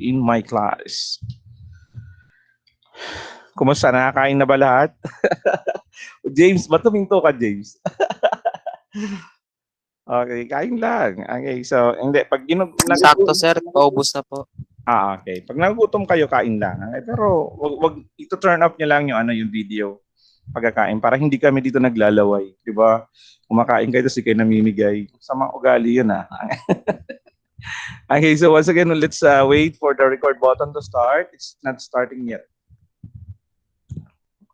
in my class. Kumusta? Nakakain na ba lahat? James, ba't tuminto ka, James? Okay, kain lang. Okay, so, hindi. Pag Sakto, sir. Paubos na po. okay. Pag nagutom kayo, kain lang. Okay? Pero, wag ito turn off nyo lang yung video pagkakain para hindi kami dito naglalaway. Di ba? Kumakain kayo, tapos kayo namimigay. Sa mga ugali yun, Okay, so once again, let's wait for the record button to start. It's not starting yet.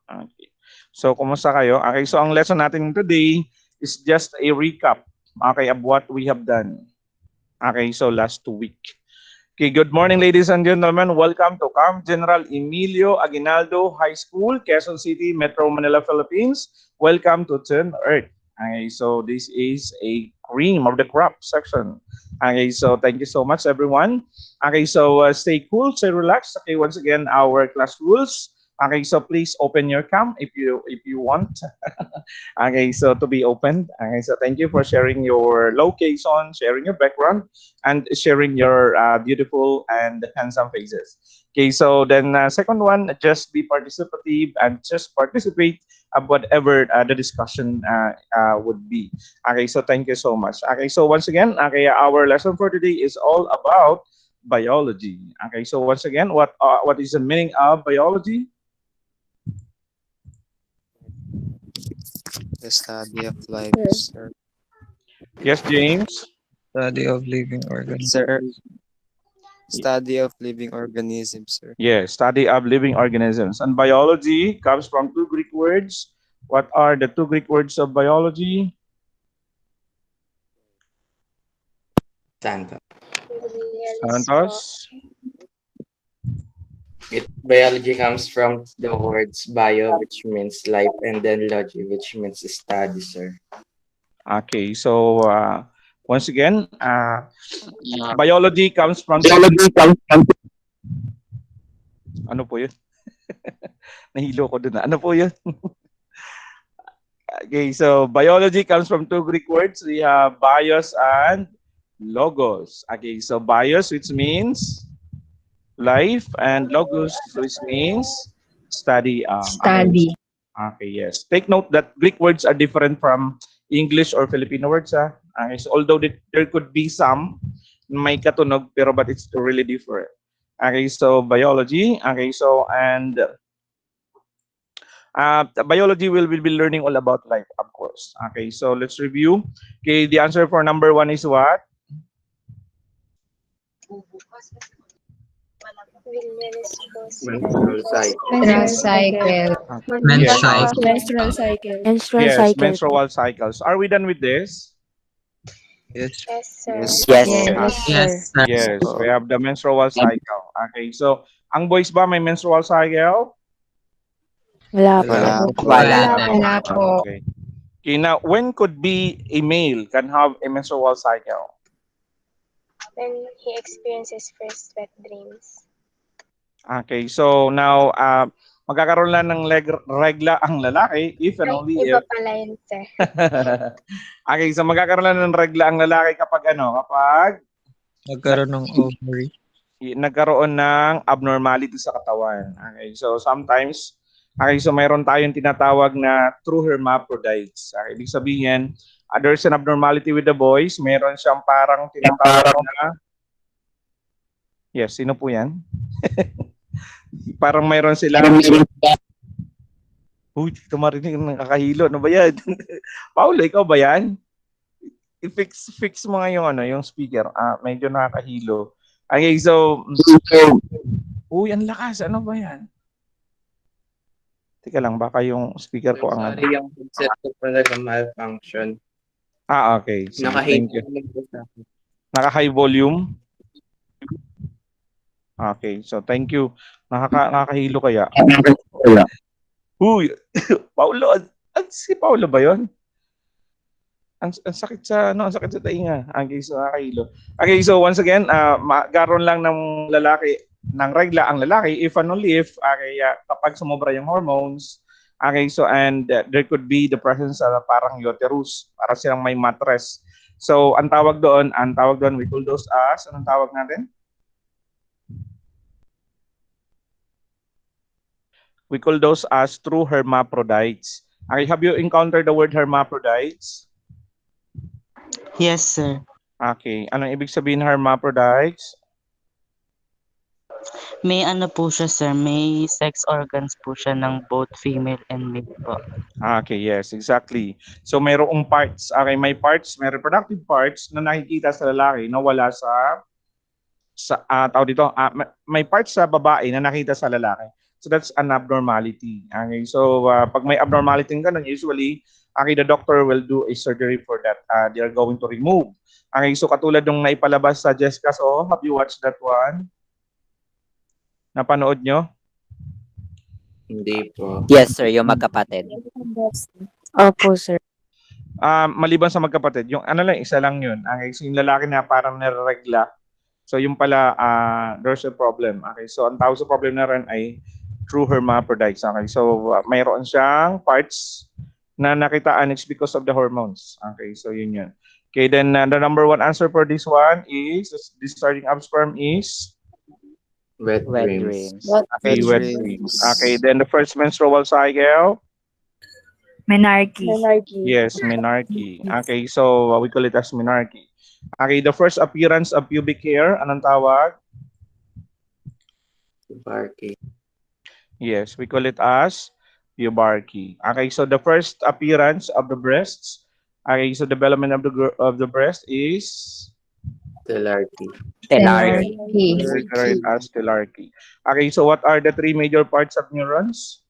Okay. So, kumusta kayo? Okay, so ang lesson natin today is just a recap, okay, of what we have done. Okay, so last week. Okay, good morning, ladies and gentlemen. Welcome to Camp General Emilio Aguinaldo High School, Quezon City, Metro Manila, Philippines. Welcome to Turn Earth. Okay, so this is a cream of the crop section. Okay, so thank you so much, everyone. Okay, so stay cool, stay relaxed. Okay, once again, our class rules. Okay, so please open your cam if you want. Okay, so to be opened. Okay, so thank you for sharing your location, sharing your background, and sharing your beautiful and handsome faces. Okay, so then second one, just be participative and just participate of whatever the discussion would be. Okay, so thank you so much. Okay, so once again, okay, our lesson for today is all about biology. Okay, so once again, what is the meaning of biology? The study of life, sir. Yes, James. Study of living organisms. Sir. Study of living organisms, sir. Yes, study of living organisms. And biology comes from two Greek words. What are the two Greek words of biology? Santos. Santos? Biology comes from the words bio, which means life, and then logy, which means study, sir. Okay, so once again, biology comes from... Ano po yun? Nahilo ko dun. Ano po yun? Okay, so biology comes from two Greek words. We have bios and logos. Okay, so bios, which means life, and logos, which means study. Study. Okay, yes. Take note that Greek words are different from English or Filipino words. Okay, so although there could be some may katunog, pero but it's really different. Okay, so biology. Okay, so and biology will be learning all about life, of course. Okay, so let's review. Okay, the answer for number 1 is what? Menstrual cycle. Menstrual cycle. Yes, menstrual cycles. Are we done with this? Yes. Yes. Yes. Yes, we have the menstrual cycle. Okay, so ang boys ba may menstrual cycle? Wala po. Okay. Okay, now when could be a male can have a menstrual cycle? When he experiences first wet dreams. Okay, so now magkakaroon lang ng regla ang lalaki if and only Iba if... pala yun, sir. Okay, so magkakaroon lang ng regla ang lalaki kapag kapag Nagkaroon ng ovary. nagkaroon ng abnormality sa katawan. Okay, so sometimes, okay, so mayroon tayong tinatawag na true hermaphrodites. Okay, ibig sabihin, there's an abnormality with the boys. Meron siyang parang tinatawag na... Yes, sino po yan? Parang mayroon sila. Uy, dito marinig nakakahilo. Ano ba yan? Paulo, ikaw ba yan? I-fix mo nga yung speaker. Medyo nakakahilo. Okay, so... Uy, ang lakas. Ano ba yan? Teka lang, baka yung speaker ko ang... Sorry, yung headset ko pala malfunction. Okay. So, thank you. Naka-high volume? Okay, so thank you. Nakakahilo kaya? Uy, Paulo, si Paulo ba 'yon? Ang sakit sa ang sakit sa tainga. Okay, so nakakahilo. Okay, so once again, magkaroon lang ng regla ang lalaki if and only if kapag sumobra yung hormones. Okay, so and there could be the presence of parang uterus, para silang may mattress. So ang tawag doon, we call those as, anong tawag natin? We call those as true hermaphrodites. Okay, have you encountered the word hermaphrodites? Yes, sir. Okay, anong ibig sabihin ng hermaphrodites? May ano po siya, sir. May sex organs po siya ng both female and male po. Okay, yes, exactly. So mayroong parts. Okay, may parts, may reproductive parts na nakikita sa lalaki na wala tawag dito, may parts sa babae na nakita sa lalaki. So that's an abnormality. Okay, so pag may abnormality ganun, usually, okay, the doctor will do a surgery for that. They are going to remove. Okay, so katulad nung naipalabas sa Jessica, so have you watched that one? Napanood nyo? Hindi po. Yes, sir, yung magkapatid. Opo, sir. Maliban sa magkapatid, yung ano lang, isa lang yun. Okay, so yung lalaki na parang naregla. So yung pala, there's a problem. Okay, so ang tawag sa problem na rin ay true hermaphrodites. Okay, so mayroon siyang parts na nakitaan. It's because of the hormones. Okay, so yun yun. Okay, then the number one answer for this one is, the starting up sperm is? Wet Wet dreams. dreams. Okay, wet dreams. Okay, then the first menstrual cycle? Menarche. Yes, menarche. Okay, so we call it as menarche. Okay, the first appearance of pubic hair, anong tawag? Pubarchy. Yes, we call it as pubarchy. Okay, so the first appearance of the breasts, okay, so development of the breast is? Telarchy. Telarchy. We call it as telarchy. Okay, so what are the three major parts of neurons?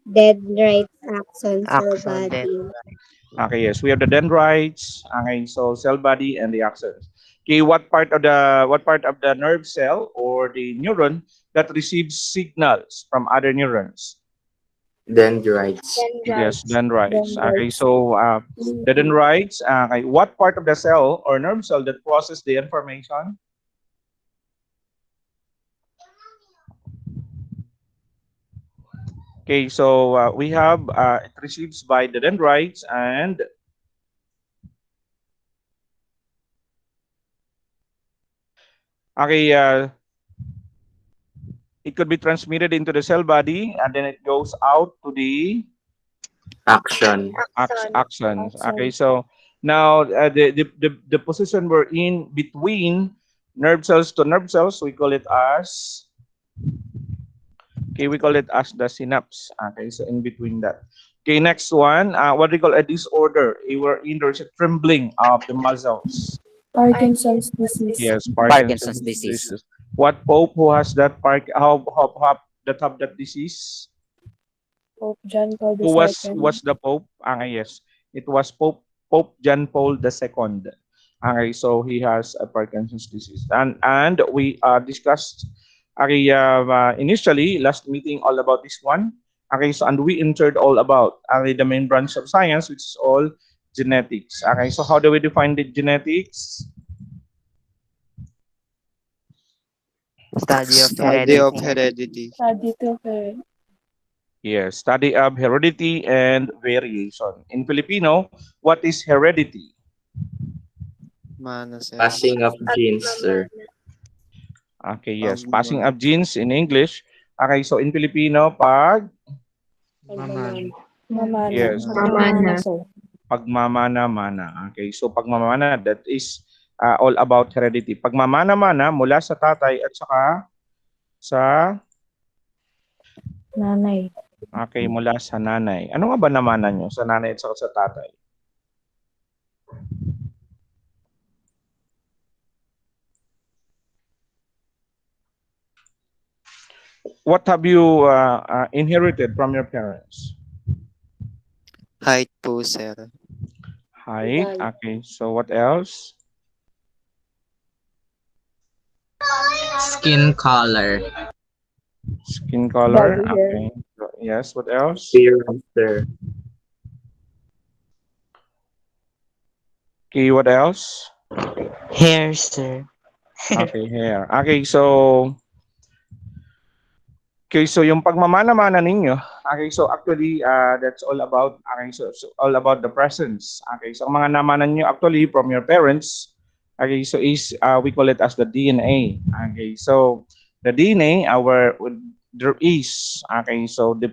Dendrites, axons, cell Axon, body. Okay, yes, we have the dendrites. Okay, so cell body and the axons. Okay, what part of the nerve cell or the neuron that receives signals from other neurons? Dendrites. Yes, dendrites. Okay, so the dendrites. Okay, what part of the cell or nerve cell that process the information? Okay, so we have it receives by the dendrites and okay, it could be transmitted into the cell body and then it goes out to the Action. axons. Okay, so now the position we're in between nerve cells to nerve cells, we call it as the synapse. Okay, so in between that. Okay, next one, what do you call a disorder? There's a trembling of the muscles. Parkinson's disease. Yes, Parkinson's disease. What pope who has that have that disease? Pope John Paul Who was the pope? Yes, it was Pope John Paul II. Okay, so he has a Parkinson's disease, and we discussed initially last meeting all about this one. Okay, so and we entered all about the main branch of science, which is all genetics. Okay, so how do we define the genetics? Study of Study of heredity. heredity. Yes, study of heredity and variation. In Filipino, what is heredity? Mana, sir. Passing of genes, sir. Okay, yes, passing of genes in English. Okay, so in Filipino, yes, Pamana. pagmamana-mana. Okay, so pagmamana, that is all about heredity. Pagmamana-mana mula sa tatay at saka sa Nanay. okay, mula sa nanay. Ano nga ba namana nyo sa nanay at saka sa tatay? What have you inherited from your parents? Height po, sir. Height. Okay, so what else? Skin color. Skin color. Body hair. Okay. Yes, what else? Appearance, sir. Okay, what else? Hair, sir. Okay, hair. Okay, so yung pagmamana-mana ninyo, okay, so actually, that's all about, so all about the presence. Okay, so ang mga namanan nyo actually from your parents, okay, so is, we call it as the DNA. Okay, so the DNA, there is, okay, so there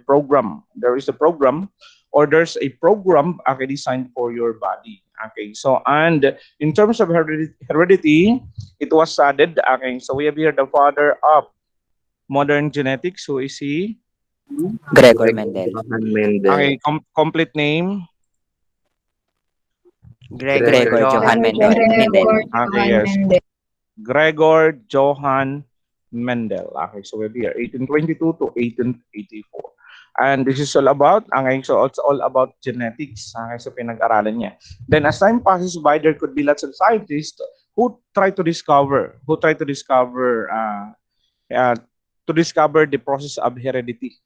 is a program, or there's a program, okay, designed for your body. Okay, so and in terms of heredity, it was studied. Okay, so we have here the father of modern genetics. Who is he? Gregory Mendel. Johann Mendel. Okay, complete name. Gregor Gregor Johann Mendel. Okay, yes. Gregor Johann Mendel. Okay, so we're here, 1822 to 1884. And this is all about, okay, so it's all about genetics. Okay, so pinag-aralan niya. Then as time passes by, there could be lots of scientists who try to discover the process of heredity.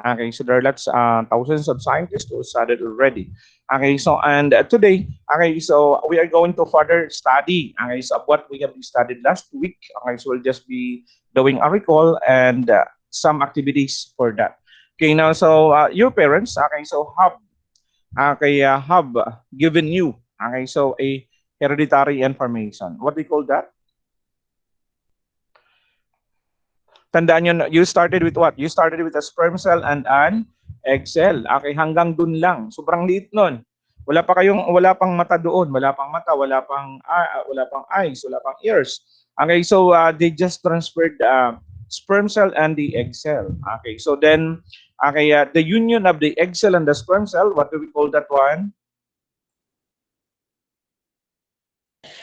Okay, so there are thousands of scientists who studied already. Okay, so and today, okay, so we are going to further study, okay, so what we have studied last week. Okay, so we'll just be doing a recall and some activities for that. Okay, now so your parents, okay, so have given you, okay, so a hereditary information. What do you call that? Tandaan nyo, you started with what? You started with a sperm cell and an egg cell. Okay, hanggang dun lang. Sobrang liit nun. Wala pang mata doon, wala pang mata, wala pang eyes, wala pang ears. Okay, so they just transferred sperm cell and the egg cell. Okay, so then the union of the egg cell and the sperm cell, what do we call that one?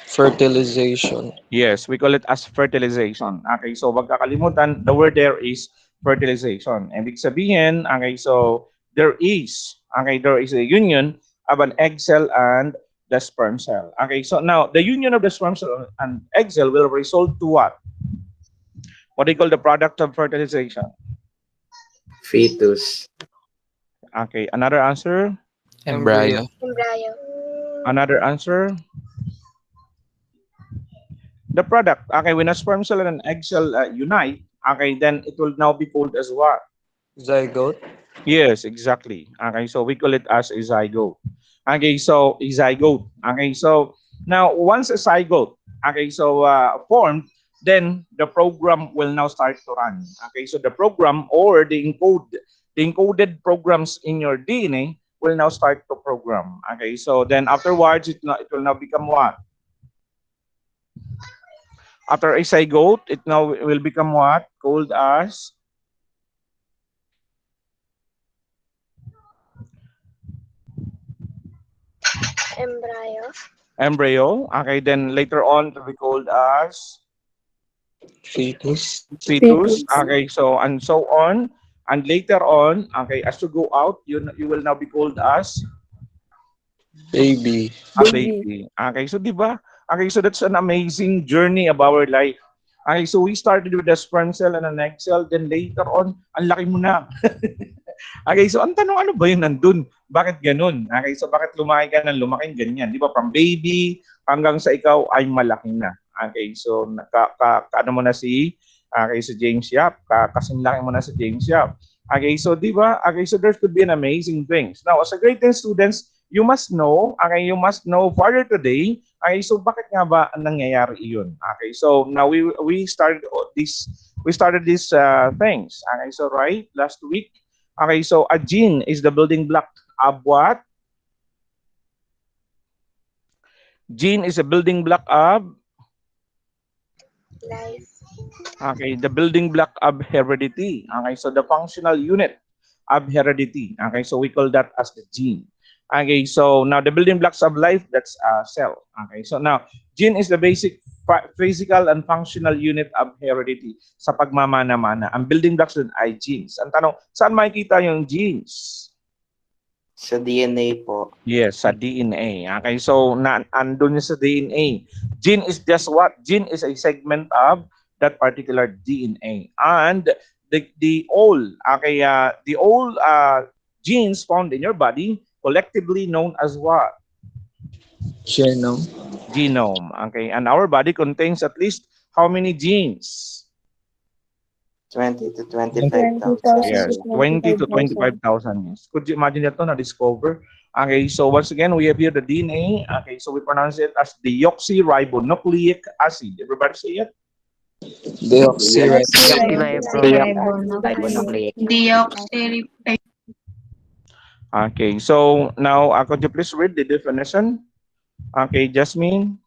Fertilization. Yes, we call it as fertilization. Okay, so wag kakalimutan, the word there is fertilization. Ibig sabihin, okay, so there is a union of an egg cell and the sperm cell. Okay, so now the union of the sperm cell and egg cell will result to what? What do you call the product of fertilization? Fetus. Okay, another answer? Embryo. Another answer? The product, okay, when a sperm cell and an egg cell unite, okay, then it will now be called as what? Zygote. Yes, exactly. Okay, so we call it as a zygote. Okay, so a zygote. Okay, so now once a zygote, okay, so formed, then the program will now start to run. Okay, so the program or the encoded programs in your DNA will now start to program. Okay, so then afterwards, it will now become what? After a zygote, it now will become what? Called as embryo. Okay, then later on, it will be called as Fetus. fetus. Okay, so and so on. And later on, okay, as you go out, you will now be called as Baby. a baby. Okay, so di ba? Okay, so that's an amazing journey of our life. Okay, so we started with a sperm cell and an egg cell, then later on, ang laki mo na. Okay, so ang tanong, ano ba yun nandun? Bakit ganun? Okay, so bakit lumaki ka ng lumaking ganyan? Di ba, from baby hanggang sa ikaw ay malaki na. Okay, so ano mo na si James Yap, kasing laki mo na si James Yap. Okay, so di ba? Okay, so there could be an amazing things. Now, as a grade 10 students, you must know further today, okay, so bakit nga ba nangyayari iyon? Okay, so now we started these things. Okay, so right, last week, okay, so a gene is the building block of what? Gene is a building block of Life. okay, the building block of heredity. Okay, so the functional unit of heredity. Okay, so we call that as the gene. Okay, so now the building blocks of life, that's a cell. Okay, so now gene is the basic physical and functional unit of heredity sa pagmamana-mana. Ang building blocks dun ay genes. Ang tanong, saan makikita yung genes? Sa DNA po. Yes, sa DNA. Okay, so andun yun sa DNA. Gene is just what? Gene is a segment of that particular DNA. And the all genes found in your body collectively known as what? Genome. Genome. Okay, and our body contains at least how many genes? 20 to 25,000. Yes, 20 to 25,000 genes. Could you imagine that to na-discover? Okay, so once again, we have here the DNA. Okay, so we pronounce it as deoxyribonucleic acid. Everybody say it? Deoxyribonucleic Deoxyribonucleic. Okay, so now could you please read the definition? Okay, Jasmine.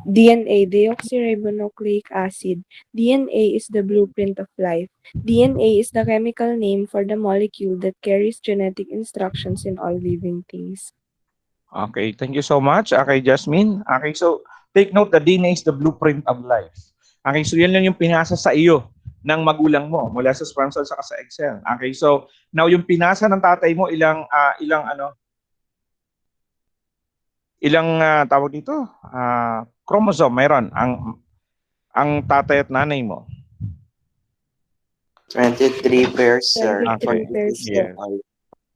DNA, deoxyribonucleic acid. DNA is the blueprint of life. DNA is the chemical name for the molecule that carries genetic instructions in all living things. Okay, thank you so much. Okay, Jasmine. Okay, so take note, the DNA is the blueprint of life. Okay, so yan lang yung pinasa sa iyo ng magulang mo mula sa sperm cell saka sa egg cell. Okay, so now yung pinasa ng tatay mo ilang tawag dito? Chromosome meron ang tatay at nanay mo. 23 pairs, sir. 23 pairs, sir.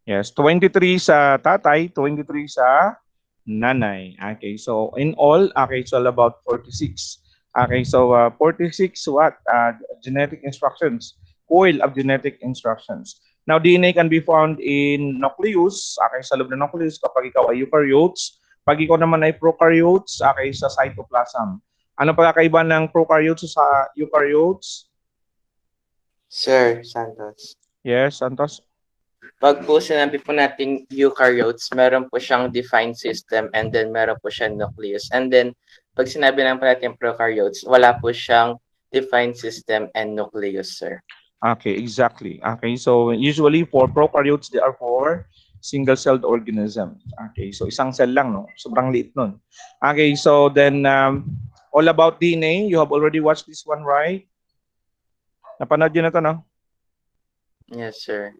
Yes, 23 sa tatay, 23 sa nanay. Okay, so in all, okay, it's all about 46. Okay, so 46 what? Genetic instructions, coil of genetic instructions. Now, DNA can be found in nucleus, okay, sa loob ng nucleus kapag ikaw ay eukaryotes. Pag ikaw naman ay prokaryotes, okay, sa cytoplasm. Ano pagkakaiba ng prokaryotes sa eukaryotes? Sir Santos. Yes, Santos? Pag po sinabi po natin eukaryotes, meron po siyang defined system and then meron po siyang nucleus. And then, pag sinabi lang po natin prokaryotes, wala po siyang defined system and nucleus, sir. Okay, exactly. Okay, so usually for prokaryotes, they are for single-celled organisms. Okay, so isang cell lang, no? Sobrang liit nun. Okay, so then all about DNA, you have already watched this one, right? Napanood yun na to, no? Yes, sir.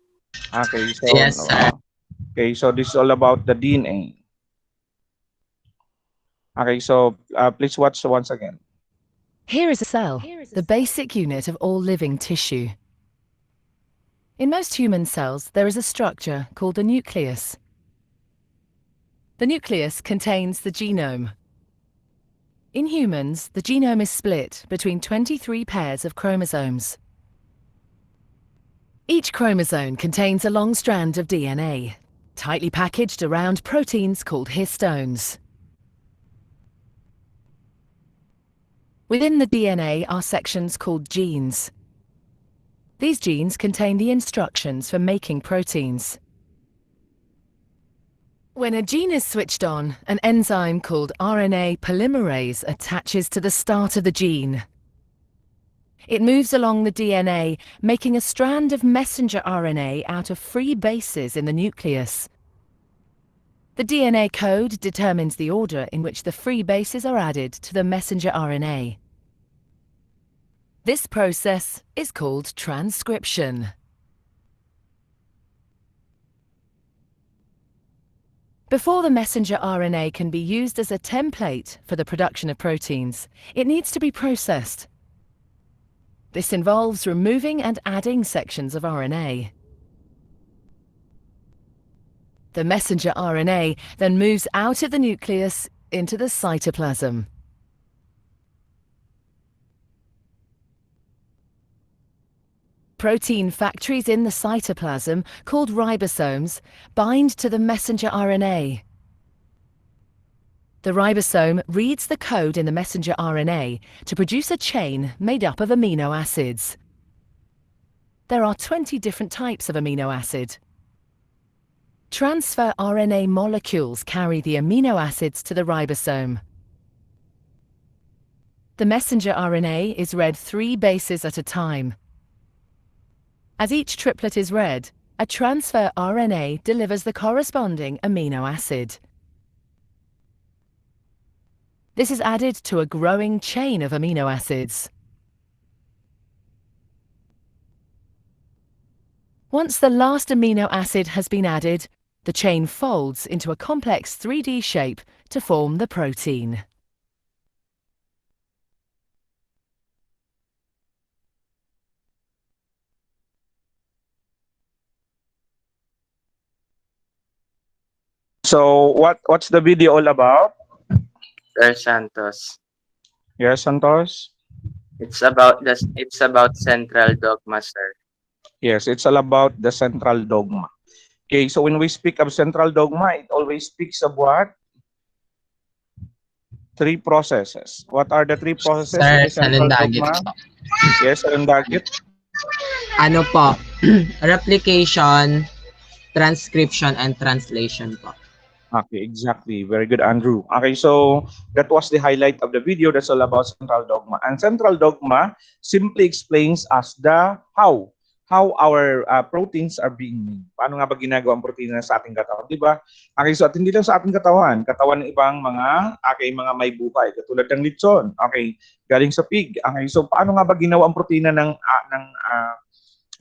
Okay, so Yes, sir. okay, so this is all about the DNA. Okay, so please watch once again. Here is a cell, the basic unit of all living tissue. In most human cells, there is a structure called the nucleus. The nucleus contains the genome. In humans, the genome is split between 23 pairs of chromosomes. Each chromosome contains a long strand of DNA, tightly packaged around proteins called histones. Within the DNA are sections called genes. These genes contain the instructions for making proteins. When a gene is switched on, an enzyme called RNA polymerase attaches to the start of the gene. It moves along the DNA, making a strand of messenger RNA out of free bases in the nucleus. The DNA code determines the order in which the free bases are added to the messenger RNA. This process is called transcription. Before the messenger RNA can be used as a template for the production of proteins, it needs to be processed. This involves removing and adding sections of RNA. The messenger RNA then moves out of the nucleus into the cytoplasm. Protein factories in the cytoplasm, called ribosomes, bind to the messenger RNA. The ribosome reads the code in the messenger RNA to produce a chain made up of amino acids. There are 20 different types of amino acid. Transfer RNA molecules carry the amino acids to the ribosome. The messenger RNA is read 3 bases at a time. As each triplet is read, a transfer RNA delivers the corresponding amino acid. This is added to a growing chain of amino acids. Once the last amino acid has been added, the chain folds into a complex 3D shape to form the protein. So what's the video all about? Sir Santos. Yes, Santos? It's about Central Dogma, sir. Yes, it's all about the central dogma. Okay, so when we speak of central dogma, it always speaks of what? Three processes. What are the three processes in Sir, the Central Dogma? salundagit po. Yes, salundagit. Ano po? Replication, transcription, and translation po. Okay, exactly. Very good, Andrew. Okay, so that was the highlight of the video. That's all about Central Dogma. And Central Dogma simply explains us the how our proteins are being made. Paano nga ba ginagawa ang protina sa ating katawan, di ba? Okay, so at hindi lang sa ating katawan ng ibang mga may buhay, katulad ng lechon. Okay, galing sa pig. Okay, so paano nga ba ginawa ang protina ng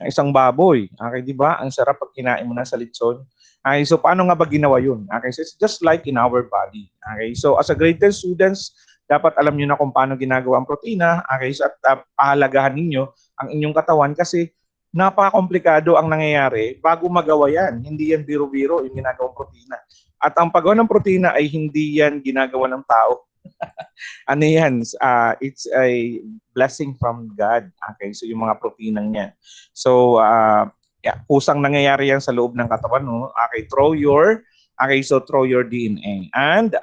isang baboy? Okay, di ba? Ang sarap pag kinain mo na sa lechon. Okay, so paano nga ba ginawa yun? Okay, so it's just like in our body. Okay, so as a grade 10 students, dapat alam niyo na kung paano ginagawa ang protina. Okay, so at pahalagahan ninyo ang inyong katawan kasi napaka-komplikado ang nangyayari bago magawa yan. Hindi yan biro-biro yung ginagawang protina. At ang paggawa ng protina ay hindi yan ginagawa ng tao. Ano yan? It's a blessing from God. Okay, so yung mga protinang yan. So, kusang nangyayari yan sa loob ng katawan mo. Okay, throw your DNA. And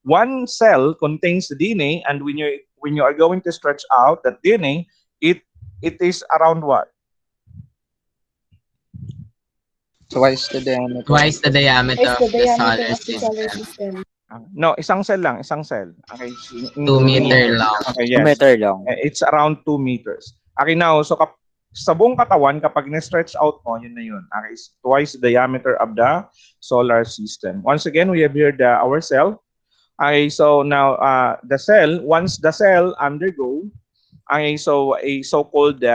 one cell contains the DNA, and when you are going to stretch out that DNA, it is around what? Twice the diameter. Twice the diameter Is the of the diameter solar of the solar system. system. No, isang cell lang, isang cell. Okay. 2 meter long. Okay, 2 yes. meter long. It's around 2 meters. Okay, now, so sa buong katawan, kapag na-stretch out mo, yun na yun. Okay, it's twice the diameter of the solar system. Once again, we have here our cell. Okay, so now, once the cell undergo, okay, so a so-called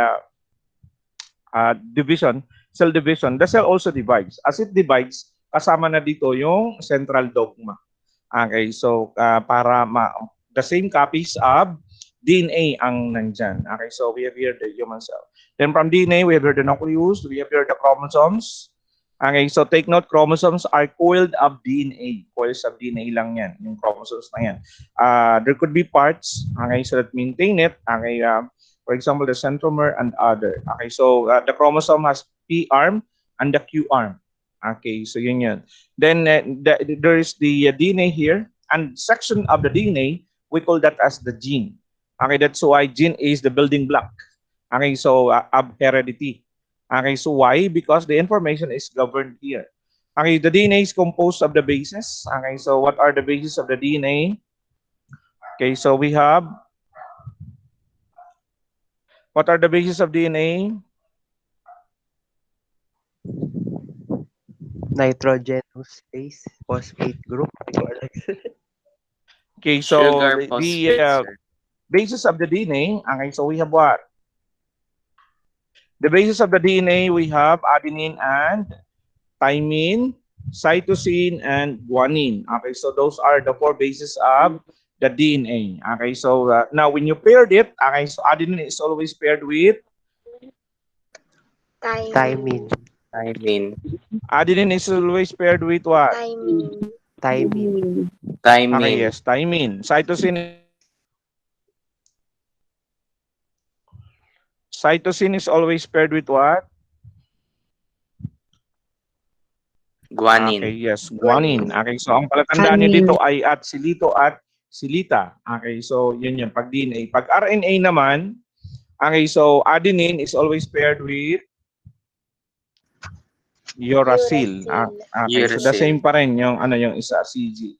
cell division, the cell also divides. As it divides, kasama na dito yung central dogma. Okay, so the same copies of DNA ang nandyan. Okay, so we have here the human cell. Then from DNA, we have here the nucleus, we have here the chromosomes. Okay, so take note, chromosomes are coiled of DNA. Coils of DNA lang yan, yung chromosomes na yan. There could be parts, okay, so that maintain it. Okay, for example, the centromere and other. Okay, so the chromosome has P arm and the Q arm. Okay, so yun yun. Then there is the DNA here, and section of the DNA, we call that as the gene. Okay, that's why gene is the building block. Okay, so of heredity. Okay, so why? Because the information is governed here. Okay, the DNA is composed of the bases. Okay, so what are the bases of the DNA? Okay, so we have, what are the bases of DNA? Nitrogenous base, phosphate group. Okay, so Sugar, the phosphate, sir. basis of the DNA, okay, so we have what? The basis of the DNA, we have adenine and thymine, cytosine, and guanine. Okay, so those are the 4 bases of the DNA. Okay, so now when you paired it, okay, so adenine is always paired with Thymine. adenine is always paired with what? Thymine. Okay, yes, thymine. Cytosine is always paired with what? Guanine. Okay, yes, guanine. Okay, so ang palatandaan niyo dito ay at silito at silita. Okay, so yun yun, pag DNA. Pag RNA naman, okay, so adenine is always paired with uracil. Okay, so the same pa rin yung yung isa, CG.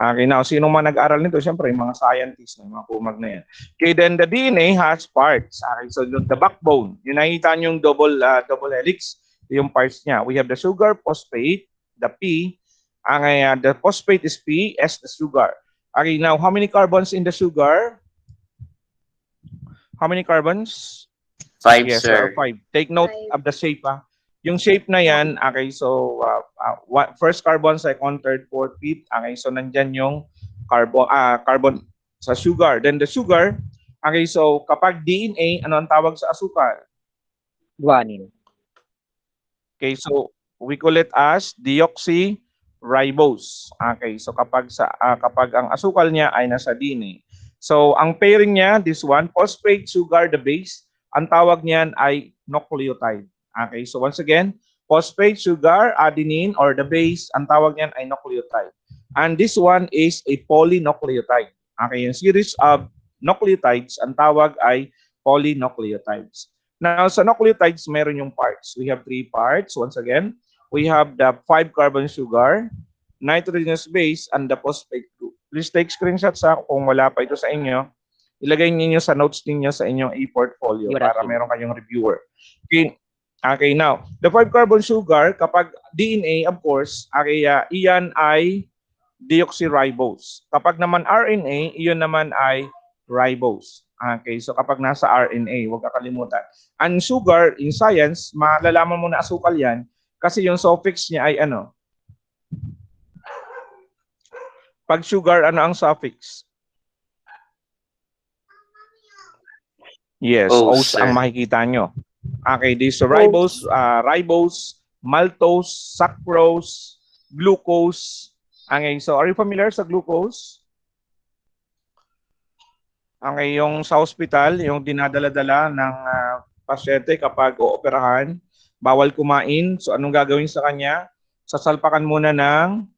Okay, now, sino man nag-aral nito? Siyempre, yung mga scientists, mga kumag na yan. Okay, then the DNA has parts. Okay, so the backbone, yung nakita nyo yung double helix, yung parts niya. We have the sugar, phosphate, the P. Okay, the phosphate is P, S the sugar. Okay, now, how many carbons in the sugar? How many carbons? 5, yes, sir. 5. Take note of the shape, Yung shape na yan, okay, so first carbon, second, third, fourth, fifth, okay, so nandyan yung carbon sa sugar. Then the sugar, okay, so kapag DNA, ano ang tawag sa asukal? Guanine. Okay, so we call it as deoxyribose. Okay, so kapag ang asukal niya ay nasa DNA. So ang pairing niya, this one, phosphate, sugar, the base, ang tawag niyan ay nucleotide. Okay, so once again, phosphate, sugar, adenine, or the base, ang tawag niyan ay nucleotide. And this one is a polynucleotide. Okay, yung series of nucleotides, ang tawag ay polynucleotides. Now, sa nucleotides, meron yung parts. We have 3 parts. Once again, we have the 5-carbon sugar, nitrogenous base, and the phosphate group. Please take screenshots kung wala pa ito sa inyo. Ilagay niyo sa notes niyo sa inyong e-portfolio para meron kayong reviewer. Okay. Okay, now, the 5-carbon sugar, kapag DNA, of course, iyan ay deoxyribose. Kapag naman RNA, iyon naman ay ribose. Okay, so kapag nasa RNA, huwag kakalimutan. Ang sugar, in science, malalaman mo na asukal yan kasi yung suffix niya ay ano? Pag sugar, ano ang suffix? Yes, O's ang makikita nyo. Okay, this ribose, maltose, sucrose, glucose. Okay, so are you familiar sa glucose? Okay, yung sa hospital, yung dinadala-dala ng pasyente kapag ooperahan, bawal kumain. So anong gagawin sa kanya? Sasalpakan muna ng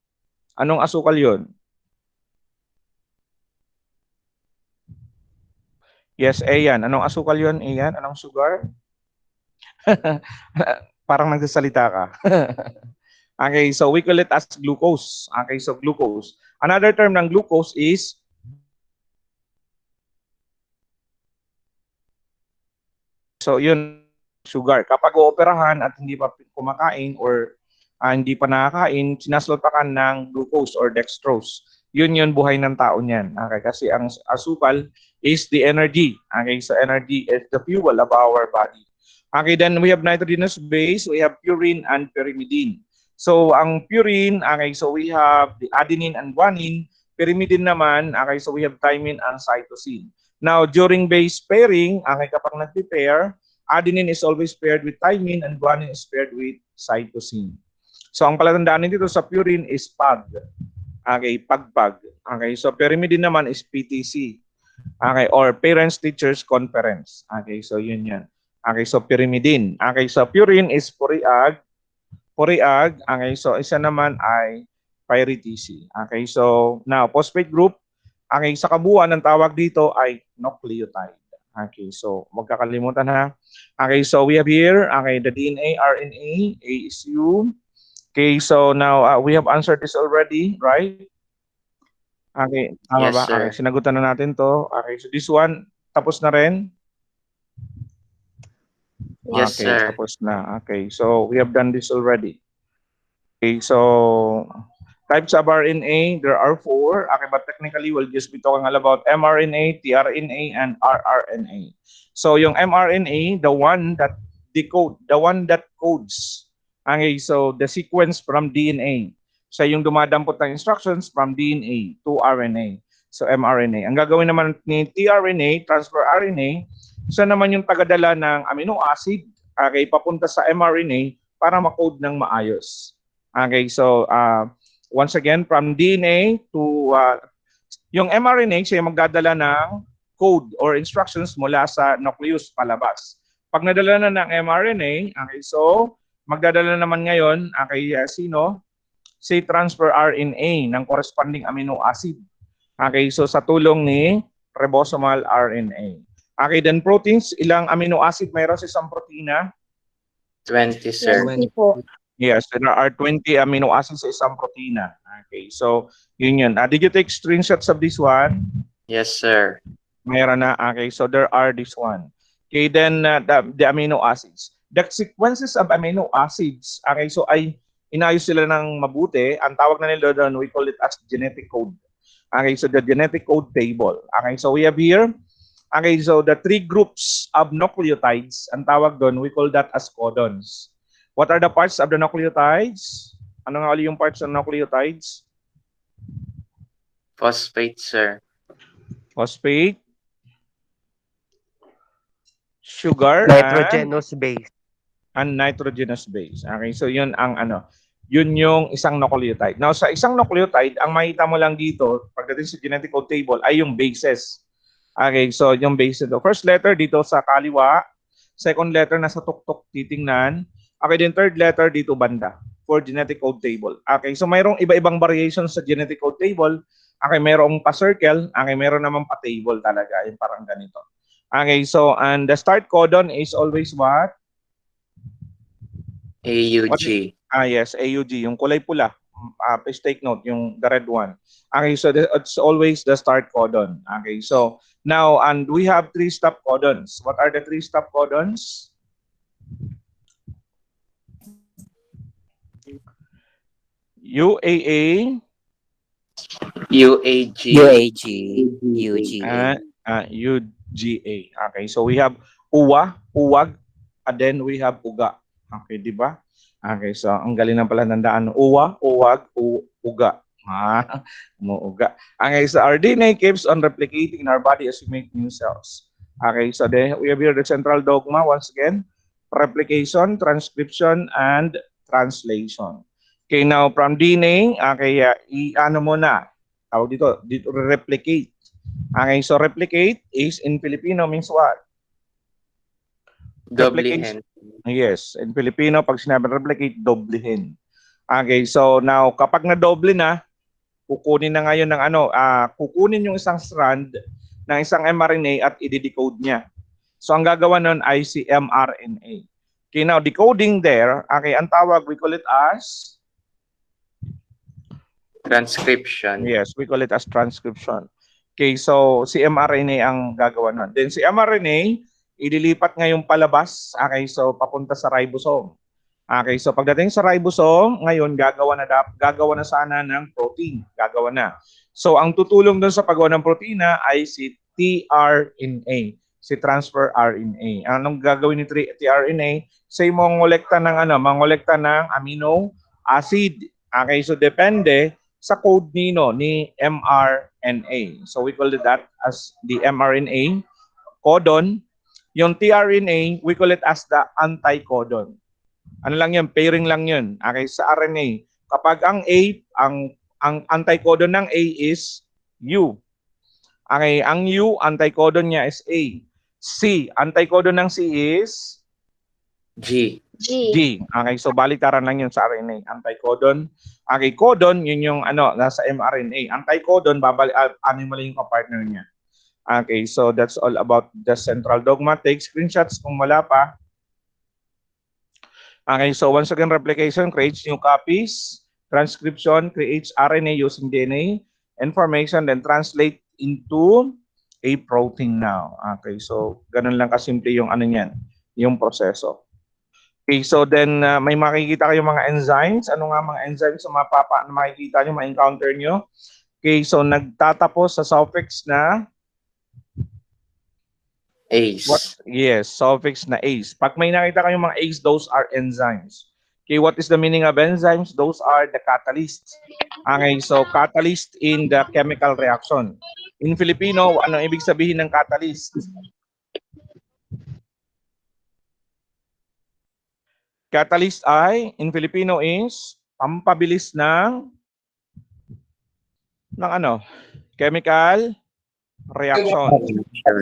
anong asukal yon? Yes, Ayan. Anong asukal yon, Ayan? Anong sugar? Parang nagsasalita ka. Okay, so we call it as glucose. Okay, so glucose. Another term ng glucose is so yun, sugar. Kapag ooperahan at hindi pa kumakain or hindi pa nakakain, sinasalpakan ng glucose or dextrose. Yun buhay ng tao niyan. Okay, kasi ang asukal is the energy. Okay, so energy is the fuel of our body. Okay, then we have nitrogenous base, we have purine and pyrimidine. So ang purine, okay, so we have the adenine and guanine. Pyrimidine naman, okay, so we have thymine and cytosine. Now, during base pairing, okay, kapag nag-pair, adenine is always paired with thymine and guanine is paired with cytosine. So ang palatandaan dito sa purine is PAG. Okay, pagpag. Okay, so pyrimidine naman is PTC. Okay, or Parents Teachers Conference. Okay, so yun yan. Okay, so pyrimidine. Okay, so purine is puriag. Puriag. Okay, so isa naman ay pyritisi. Okay, so now phosphate group. Okay, sa kabuuan ng tawag dito ay nucleotide. Okay, so magkakalimutan ha. Okay, so we have here, okay, the DNA, RNA, A is U. Okay, so now we have answered this already, right? Okay, tama Yes, ba? sir. Okay, sinagutan na natin to. Okay, so this one, tapos na rin? Yes, Okay, sir. tapos na. Okay, so we have done this already. Okay, so types of RNA, there are 4. Okay, but technically, we'll just be talking about mRNA, tRNA, and rRNA. So yung mRNA, the one that codes. Okay, so the sequence from DNA. So yung dumadampot ng instructions from DNA to RNA. So mRNA. Ang gagawin naman ni tRNA, transfer RNA, siya naman yung tagadala ng amino acid, okay, papunta sa mRNA para makode ng maayos. Okay, so once again, from DNA to yung mRNA, siya yung magdadala ng code or instructions mula sa nucleus palabas. Pag nadala na ng mRNA, okay, so magdadala naman ngayon, okay, sino? Si transfer RNA ng corresponding amino acid. Okay, so sa tulong ni ribosomal RNA. Okay, then proteins, ilang amino acid mayroon sa isang protina? 20, sir. 20 po. Yes, there are 20 amino acids sa isang protina. Okay, so yun. Did you take screenshots of this one? Yes, sir. Mayroon na. Okay, so there are this one. Okay, then the amino acids. The sequences of amino acids, okay, so ay inayos sila ng mabuti. Ang tawag na nila doon, we call it as genetic code. Okay, so the genetic code table. Okay, so we have here, okay, so the 3 groups of nucleotides, ang tawag doon, we call that as codons. What are the parts of the nucleotides? Ano nga ulit yung parts ng nucleotides? Phosphate, sir. Phosphate, sugar, Nitrogenous base. and nitrogenous base. Okay, so yun ang yun yung isang nucleotide. Now, sa isang nucleotide, ang makita mo lang dito, pagdating sa genetic code table, ay yung bases. Okay, so yung bases. The first letter dito sa kaliwa, second letter nasa tuktok titingnan. Okay, then third letter dito banda for genetic code table. Okay, so mayroong iba-ibang variations sa genetic code table. Okay, merong pa-circle. Okay, meron naman pa-table talaga. Yung parang ganito. Okay, so and the start codon is always what? AUG. Yes, AUG, yung kulay pula. Please take note, yung the red one. Okay, so it's always the start codon. Okay, so now, and we have 3 stop codons. What are the 3 stop codons? UAA, UAG. UGA. UGA. Okay, so we have uwa, uwag, and then we have uga. Okay, di ba? Okay, so ang galing na pala nandaan. Uwa, uwag, uga. Umuuga. Okay, so our DNA keeps on replicating in our body as we make new cells. Okay, so then we have here the central dogma once again. Replication, transcription, and translation. Okay, now from DNA, okay, i-ano muna. Tawag dito replicate. Okay, so replicate is in Filipino means what? Doblehin. Yes, in Filipino, pag sinabi replicate, doblehin. Okay, so now, kapag na-doble na, kukunin na ngayon ng kukunin yung isang strand ng isang mRNA at i-decode niya. So, ang gagawa nun ay si mRNA. Okay, now, decoding there, okay, ang tawag, we call it as? Transcription. Yes, we call it as transcription. Okay, so si mRNA ang gagawa nun. Then si mRNA, ililipat ngayong palabas, okay, so papunta sa ribosome. Okay, so pagdating sa ribosome, ngayon gagawa na sana ng protein. Gagawa na. So ang tutulong doon sa paggawa ng protina ay si tRNA, si transfer RNA. Anong gagawin ni tRNA? Say mangolekta ng amino acid. Okay, so depende sa code ni mRNA. So we call that as the mRNA codon. Yung tRNA, we call it as the anticodon. Ano lang yun? Pairing lang yun. Okay, sa RNA. Kapag ang A, ang anticodon ng A is U. Okay, ang U, anticodon niya is A. C, anticodon ng C is G. G. Okay, so baliktaran lang yun sa RNA. Anticodon. Okay, codon, yun yung nasa mRNA. Anticodon, mali yung kapartner niya. Okay, so that's all about the central dogma. Take screenshots kung wala pa. Okay, so once again, replication creates new copies. Transcription creates RNA using DNA information, then translate into a protein now. Okay, so ganun lang kasimple yung niyan, yung proseso. Okay, so then may makikita kayong mga enzymes. Ano nga mga enzymes na makikita nyo, ma-encounter nyo? Okay, so nagtatapos sa suffix na ACE. Yes, suffix na ACE. Pag may nakita kayong mga ACE, those are enzymes. Okay, what is the meaning of enzymes? Those are the catalysts. Okay, so catalyst in the chemical reaction. In Filipino, ano ibig sabihin ng catalyst? Catalyst ay, in Filipino is, pampabilis ng chemical reaction.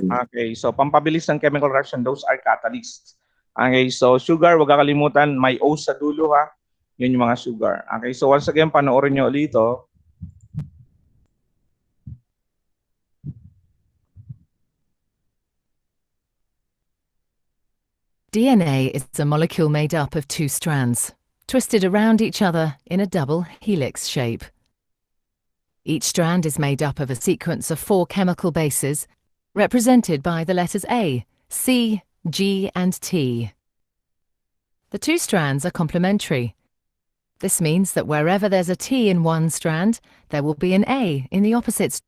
Okay, so pampabilis ng chemical reaction, those are catalysts. Okay, so sugar, wag kakalimutan, may O sa dulo ha. Yun yung mga sugar. Okay, so once again, panoorin nyo ulit ito. DNA is a molecule made up of 2 strands, twisted around each other in a double helix shape. Each strand is made up of a sequence of 4 chemical bases, represented by the letters A, C, G, and T. The 2 strands are complementary. This means that wherever there's a T in one strand, there will be an A in the opposite strand.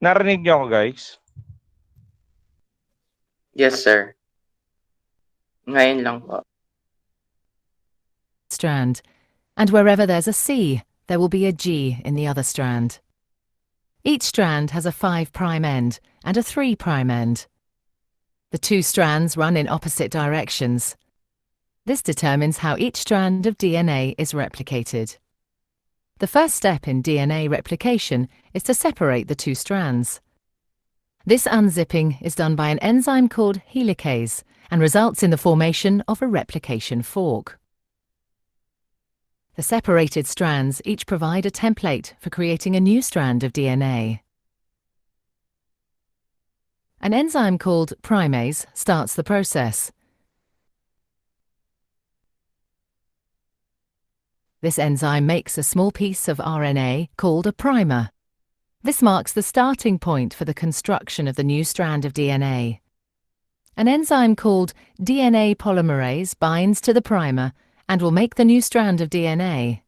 Narinig niyo ako, guys? Yes, sir. Ngayon lang po. Strand, and wherever there's a C, there will be a G in the other strand. Each strand has a 5' end and a 3' end. The 2 strands run in opposite directions. This determines how each strand of DNA is replicated. The first step in DNA replication is to separate the two strands. This unzipping is done by an enzyme called helicase and results in the formation of a replication fork. The separated strands each provide a template for creating a new strand of DNA. An enzyme called primase starts the process. This enzyme makes a small piece of RNA called a primer. This marks the starting point for the construction of the new strand of DNA. An enzyme called DNA polymerase binds to the primer and will make the new strand of DNA.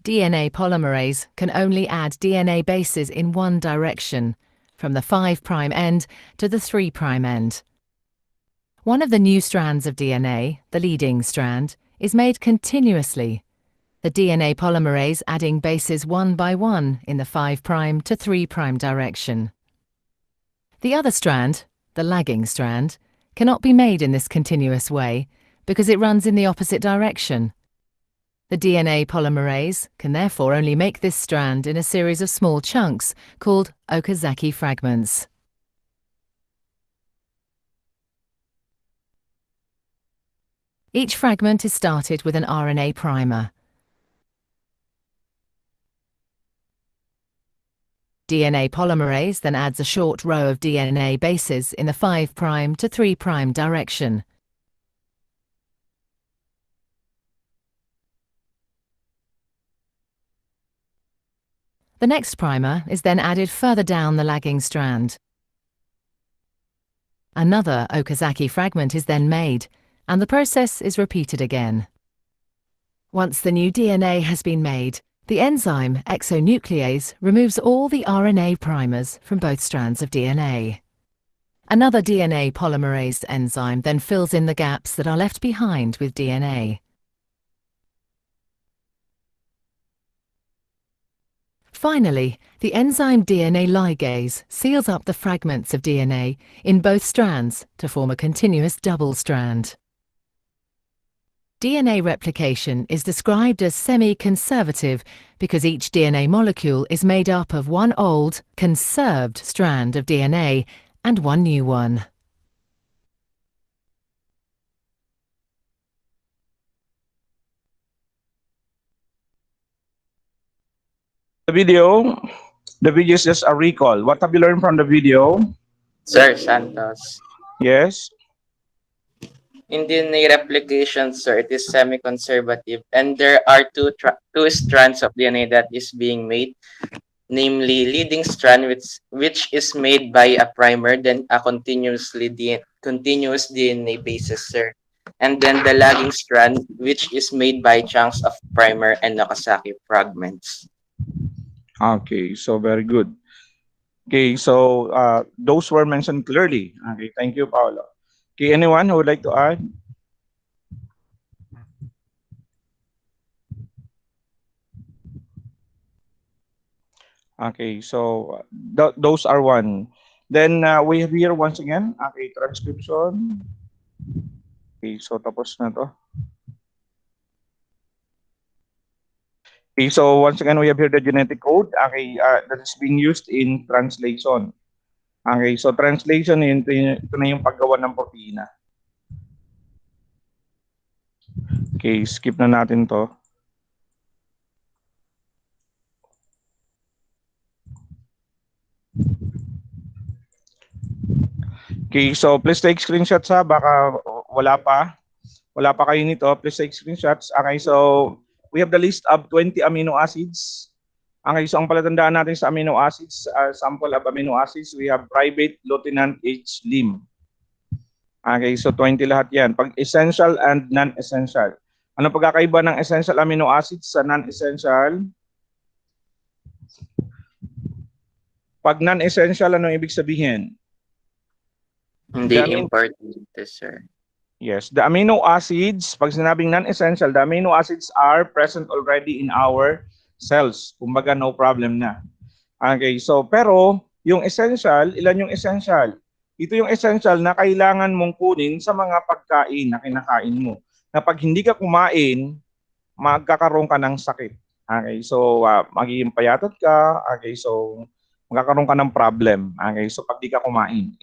DNA polymerase can only add DNA bases in one direction, from the 5' end to the 3' end. One of the new strands of DNA, the leading strand, is made continuously, the DNA polymerase adding bases one by one in the 5' to 3' direction. The other strand, the lagging strand, cannot be made in this continuous way because it runs in the opposite direction. The DNA polymerase can therefore only make this strand in a series of small chunks called Okazaki fragments. Each fragment is started with an RNA primer. DNA polymerase then adds a short row of DNA bases in the 5' to 3' direction. The next primer is then added further down the lagging strand. Another Okazaki fragment is then made, and the process is repeated again. Once the new DNA has been made, the enzyme exonuclease removes all the RNA primers from both strands of DNA. Another DNA polymerase enzyme then fills in the gaps that are left behind with DNA. Finally, the enzyme DNA ligase seals up the fragments of DNA in both strands to form a continuous double strand. DNA replication is described as semi-conservative because each DNA molecule is made up of one old, conserved strand of DNA and one new one. The video is just a recall. What have you learned from the video? Sir Santos. Yes. In DNA replication, sir, it is semi-conservative, and there are two strands of DNA that is being made, namely leading strand, which is made by a primer, then a continuous DNA bases, sir, and then the lagging strand, which is made by chunks of primer and Okazaki fragments. Okay, so very good. Okay, so those were mentioned clearly. Okay, thank you, Paolo. Okay, anyone who would like to add? Okay, so those are one. Then we have here once again, okay, transcription. Okay, so tapos na to. Okay, so once again, we have here the genetic code, okay, that is being used in translation. Okay, so translation, ito na yung paggawa ng proteina. Okay, skip na natin to. Okay, so please take screenshots ha, baka wala pa kayo nito, please take screenshots. Okay, so we have the list of 20 amino acids. Okay, so ang palatandaan natin sa amino acids, sample of amino acids, we have private lieutenant H lim. Okay, so 20 lahat yan. Pag essential and non-essential. Ano pagkakaiba ng essential amino acids sa non-essential? Pag non-essential, ano ibig sabihin? Hindi important, sir. Yes, the amino acids, pag sinabing non-essential, the amino acids are present already in our cells. Kumbaga, no problem na. Okay, so pero yung essential, ilan yung essential? Ito yung essential na kailangan mong kunin sa mga pagkain na kinakain mo. Na pag hindi ka kumain, magkakaroon ka ng sakit. Okay, so magiging payatot ka. Okay, so magkakaroon ka ng problem. Okay, so pag di ka kumain.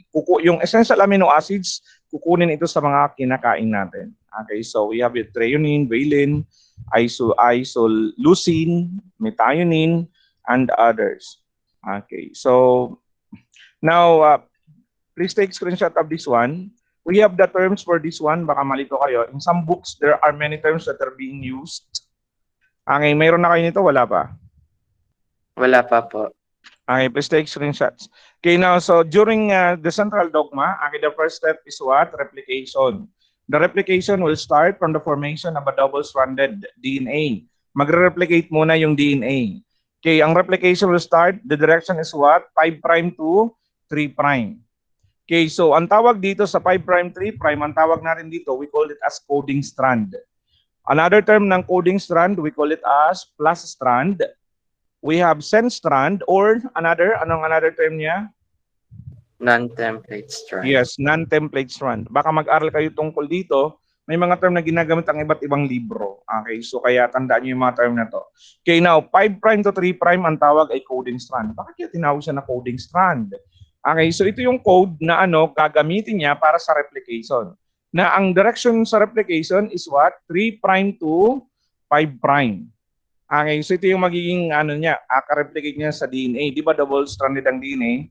Yung essential amino acids, kukunin ito sa mga kinakain natin. Okay, so we have threonine, valine, isoleucine, methionine, and others. Okay, so now please take screenshot of this one. We have the terms for this one. Baka malito kayo. In some books, there are many terms that are being used. Okay, mayroon na kayo nito? Wala pa? Wala pa po. Okay, please take screenshots. Okay, now, so during the Central Dogma, okay, the first step is what? Replication. The replication will start from the formation of a double-stranded DNA. Magre-replicate muna yung DNA. Okay, ang replication will start, the direction is what? 5' to 3'. Okay, so ang tawag dito sa 5', 3', ang tawag natin dito, we call it as coding strand. Another term ng coding strand, we call it as plus strand. We have sense strand or anong another term niya? Non-template strand. Yes, non-template strand. Baka mag-aral kayo tungkol dito, may mga term na ginagamit ang iba't ibang libro. Okay, so kaya tandaan niyo yung mga term na to. Okay, now 5' to 3' ang tawag ay coding strand. Bakit kaya tinawag siya na coding strand? Okay, so ito yung code na gagamitin niya para sa replication. Na ang direction sa replication is what? 3' to 5'. Okay, so ito yung magiging ka-replicate niya sa DNA. Di ba double-stranded ang DNA?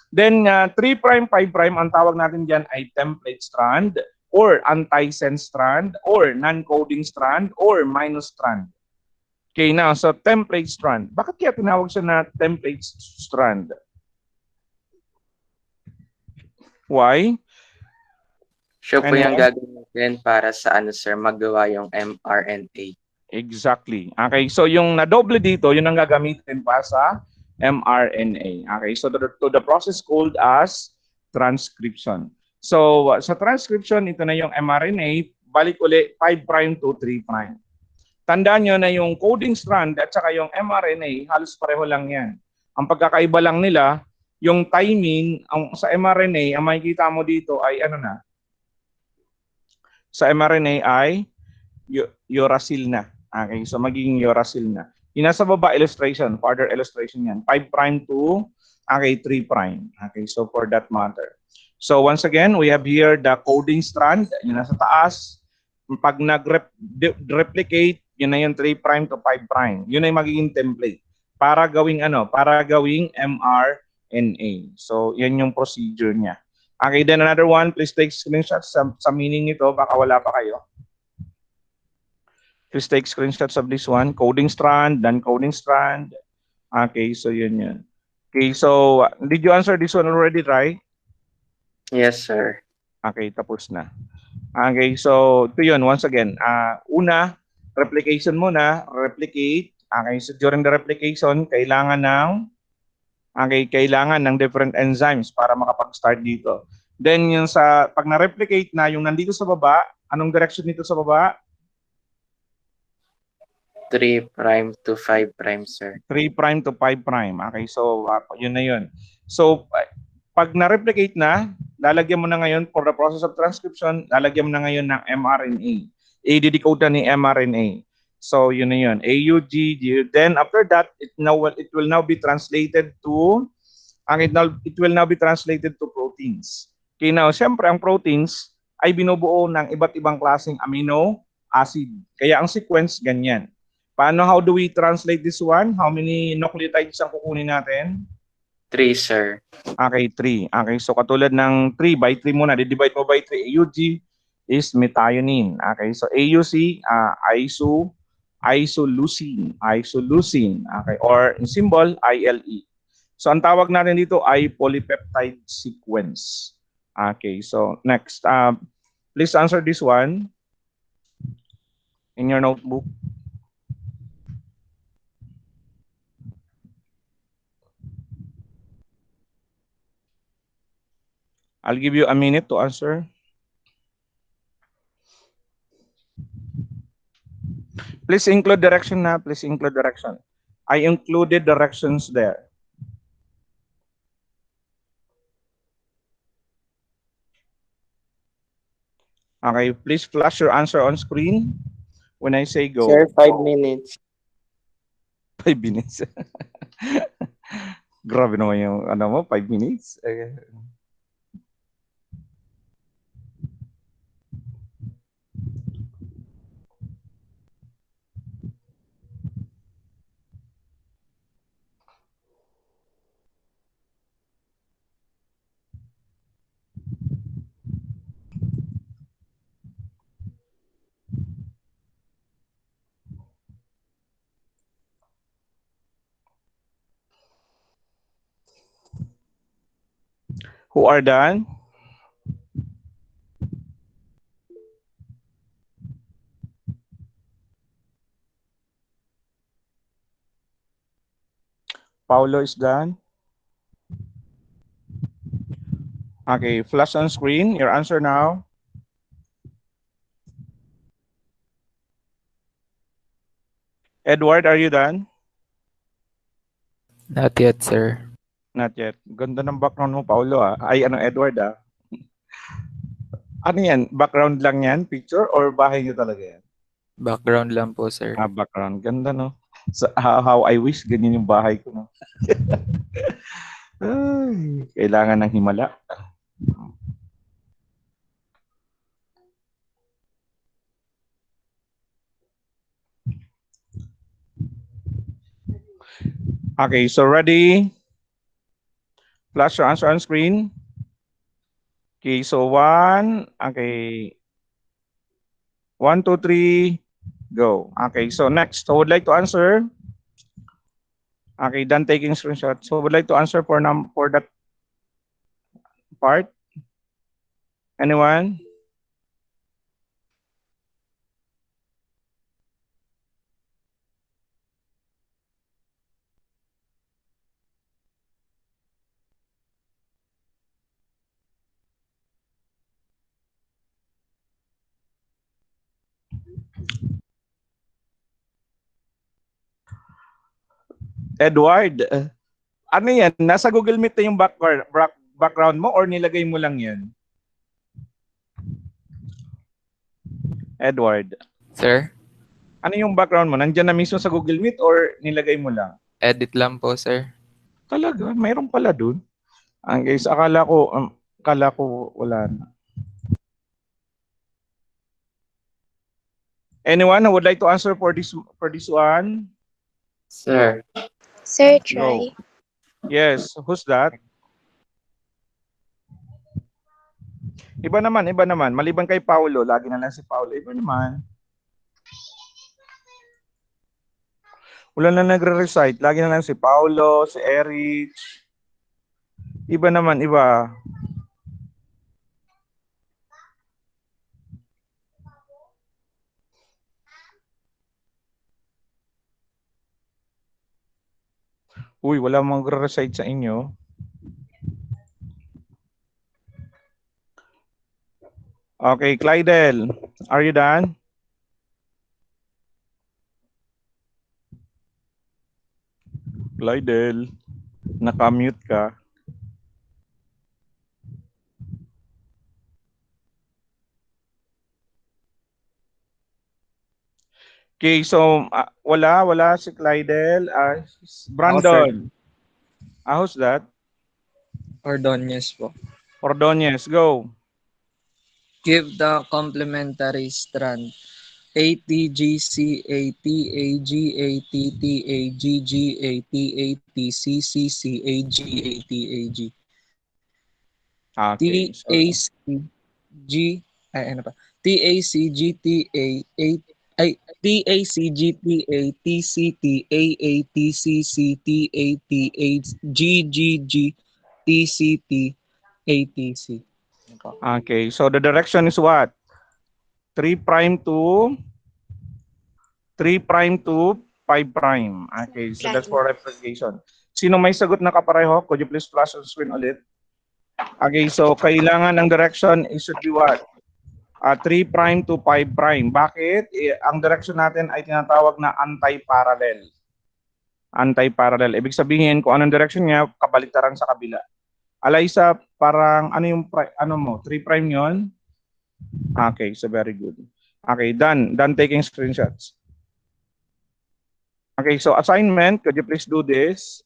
Then 3', 5', ang tawag natin diyan ay template strand or anti-sense strand or non-coding strand or minus strand. Okay, now so template strand. Bakit kaya tinawag siya na template strand? Why? Siya po yung gagamitin para sa sir, magawa yung mRNA. Exactly. Okay, so yung na-double dito, yun ang gagamitin pa sa mRNA. Okay, so to the process called as transcription. So sa transcription, ito na yung mRNA, balik uli 5' to 3'. Tandaan nyo na yung coding strand at saka yung mRNA, halos pareho lang yan. Ang pagkakaiba lang nila, yung timing sa mRNA, ang makikita mo dito ay sa mRNA ay uracil na. Okay, so magiging uracil na. Yung nasa baba, illustration, further illustration yan. 5' to 3'. Okay, so for that matter. So once again, we have here the coding strand. Yung nasa taas, pag nag-replicate, yun na yung 3' to 5'. Yun ay magiging template. Para gawing Para gawing mRNA. So yan yung procedure niya. Okay, then another one, please take screenshots sa meaning nito. Baka wala pa kayo. Please take screenshots of this one. Coding strand, non-coding strand. Okay, so yun. Okay, so did you answer this one already, right? Yes, sir. Okay, tapos na. Okay, so ito yun, once again. Una, replication muna, replicate. Okay, so during the replication, kailangan ng different enzymes para makapag-start dito. Then yung pag na-replicate na, yung nandito sa baba, anong direction nito sa baba? 3' to 5', sir. 3' to 5'. Okay, so yun na yun. So, pag na-replicate na, lalagyan mo na ngayon, for the process of transcription, lalagyan mo na ngayon ng mRNA. I-decode na ni mRNA. So, yun na yun. AUG, then after that, it will now be translated to proteins. Okay, now, siyempre, ang proteins ay binubuo ng iba't ibang klaseng amino acid. Kaya ang sequence, ganyan. How do we translate this one? How many nucleotides ang kukunin natin? 3, sir. Okay, 3. Okay, so katulad ng 3 by 3 muna, divide mo by 3. AUG is methionine. Okay, so AUC, isoleucine. Okay, or in symbol, ILE. So ang tawag natin dito ay polypeptide sequence. Okay, so next. Please answer this one in your notebook. I'll give you a minute to answer. Please include direction na. Please include direction. I included directions there. Okay, please flash your answer on screen when I say go. Sir, 5 minutes. 5 minutes. Grabe naman yung ano mo, 5 minutes. Who are done? Paulo is done. Okay, flash on screen. Your answer now. Edward, are you done? Not yet, sir. Not yet. Ganda ng background mo, Paulo ah. Ay, ano, Edward ah. Ano yan? Background lang yan? Picture or bahay niyo talaga yan? Background lang po, sir. Ah, background. Ganda no? So, how I wish ganyan yung bahay ko no? Ay, kailangan ng himala. Okay, so ready? Flash your answer on screen. Okay, so 1. Okay. 1, 2, 3. Go. Okay, so next. So would like to answer. Okay, done taking screenshot. So would like to answer for that part. Anyone? Edward, ano yan? Nasa Google Meet na yung background mo or nilagay mo lang yan? Edward. Sir? Ano yung background mo? Nandiyan na mismo sa Google Meet or nilagay mo lang? Edit lang po, sir. Talaga? Mayroon pala dun? Guys, akala ko wala na. Anyone who would like to answer for this one? Sir. Sir, Go. try. Yes, who's that? Iba naman. Maliban kay Paulo, lagi na lang si Paulo. Iba naman. Wala na nagre-recite. Lagi na lang si Paulo, si Erich. Iba naman, iba. Uy, wala magre-recite sa inyo. Okay, Clydel, are you done? Clydel, naka-mute ka. Okay, so wala si Clydel. Brandon. Who's that? Ordonez po. Ordonez, go. Give the complementary strand. ATGCATAGATTAGGATTACCCAGATAG. Okay. TACG ay ano pa? TACGTA ay TACGTA TCTA AATCCTATH GGG TCT ATC. Okay, so the direction is what? 3' to 5'. Okay, so that's for replication. Sino may sagot na kapareho? Could you please flash on screen ulit? Okay, so kailangan ng direction, it should be what? 3' to 5'. Bakit? Ang direction natin ay tinatawag na anti-parallel. Anti-parallel. Ibig sabihin, kung anong direction niya, kabaliktaran sa kabila. Alaysa, parang ano yung 3' yon? Okay, so very good. Okay, done taking screenshots. Okay, so assignment, could you please do this?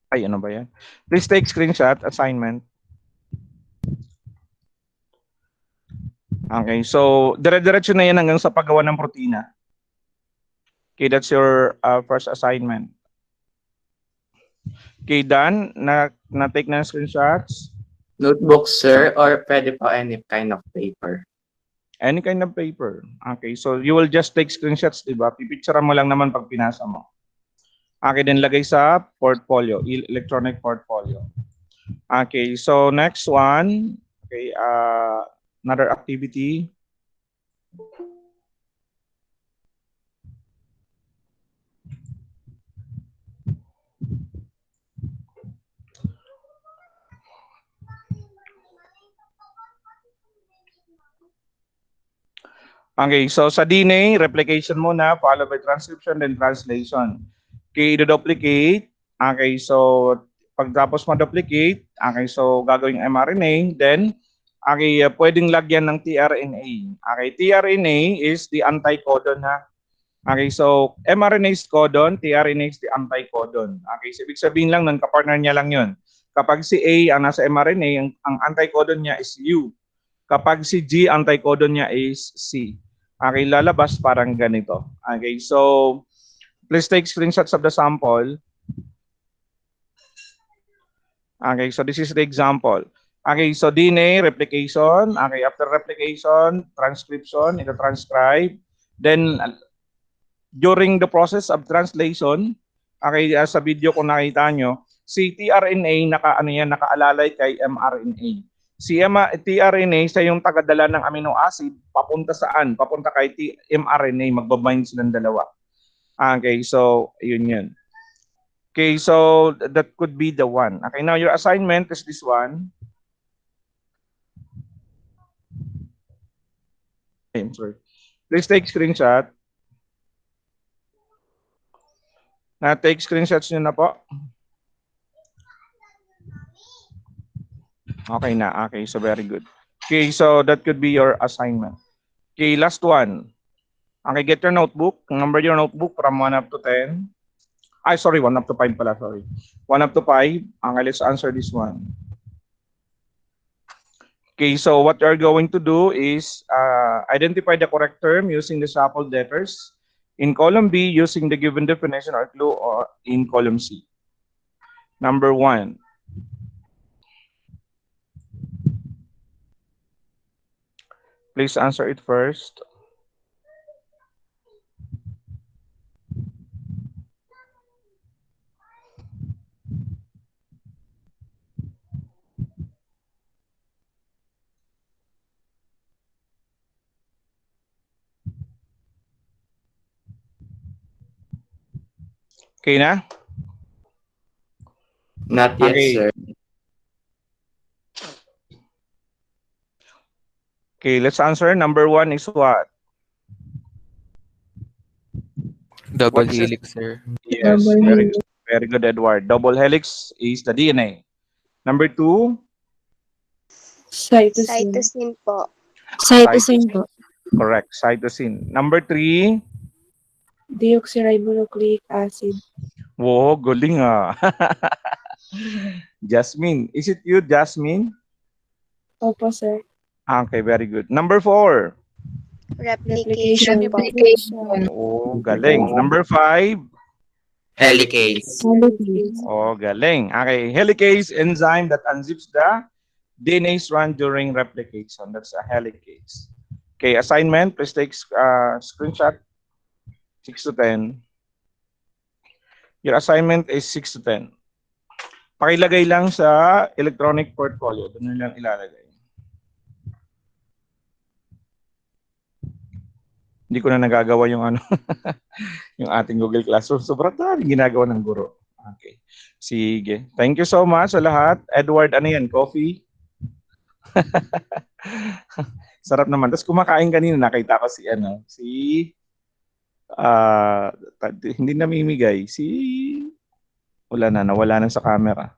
Ay, ano ba yan? Please take screenshot, assignment. Okay, so dire-diretso na yan hanggang sa paggawa ng protina. Okay, that's your first assignment. Okay, done? Na-take na screenshots? Notebook, sir, or pwede po any kind of paper? Any kind of paper. Okay, so you will just take screenshots, di ba? Pipicturean mo lang naman pag pinasa mo. Okay, then lagay sa portfolio, electronic portfolio. Okay, so next one. Okay, another activity. Okay, so sa DNA, replication muna, followed by transcription, then translation. Okay, i-duplicate. Okay, so pagtapos ma-duplicate, okay, so gagawing mRNA, then okay, pwedeng lagyan ng tRNA. Okay, tRNA is the anticodon ha. Okay, so mRNA is codon, tRNA is the anticodon. Okay, so ibig sabihin lang nun, kapartner niya lang yun. Kapag si A ang nasa mRNA, ang anticodon niya is U. Kapag si G, anticodon niya is C. Okay, lalabas parang ganito. Okay, so please take screenshots of the sample. Okay, so this is the example. Okay, so DNA, replication. Okay, after replication, transcription, ito transcribe. Then, during the process of translation, okay, sa video kung nakita nyo, si tRNA, nakaalalay kay mRNA. Si tRNA, siya yung tagadala ng amino acid, papunta saan? Papunta kay mRNA, magbabind silang dalawa. Okay, so, yun. Okay, so that could be the one. Okay, now your assignment is this one. I'm sorry. Please take screenshot. Take screenshots nyo na po. Okay na. Okay, so very good. Okay, so that could be your assignment. Okay, last one. Okay, get your notebook. Number your notebook from 1 up to 10. Ay, sorry, 1 up to 5 pala, sorry. 1 up to 5. Okay, let's answer this one. Okay, so what you're going to do is identify the correct term using the shuffled letters. In column B, using the given definition or clue, or in column C. Number 1. Please answer it first. Okay na? Not yet, Okay. sir. Okay, let's answer. Number 1 is what? Double What is it? helix, sir. Yes, very good, Edward. Double helix is the DNA. Number 2? Cytosine po. Cytosine po. Correct, cytosine. Number 3? Deoxyribonucleic acid. Wow, galing ah. Jasmine. Is it you, Jasmine? Opo, sir. Okay, very good. Number 4? Replication po. Oh, galing. Number 5? Helicase. Oh, galing. Okay, helicase enzyme that unzips the DNA strand during replication. That's a helicase. Okay, assignment. Please take screenshot. 6 to 10. Your assignment is 6 to 10. Pakilagay lang sa electronic portfolio. Doon lang ilalagay. Hindi ko na nagagawa yung ano, yung ating Google Classroom. Sobrang daming ginagawa ng guro. Okay. Sige. Thank you so much sa lahat. Edward, ano yan? Coffee? Sarap naman. Tapos kumakain kanina, nakita ko hindi namimigay. Nawala na sa camera.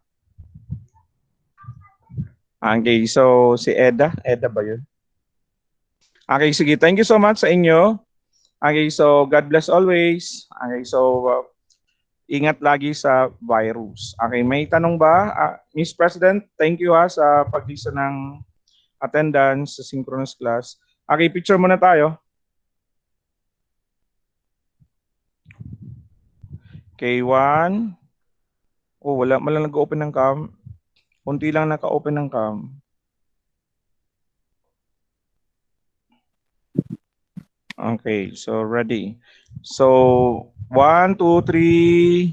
Okay, so si Eda ba yun? Okay, sige. Thank you so much sa inyo. Okay, so God bless always. Okay, so ingat lagi sa virus. Okay, may tanong ba? Miss President, thank you sa paglista ng attendance sa synchronous class. Okay, picture muna tayo. K1. Oh, wala lang nag-open ng cam. Kunti lang naka-open ng cam. Okay, so ready. So, 1, 2, 3.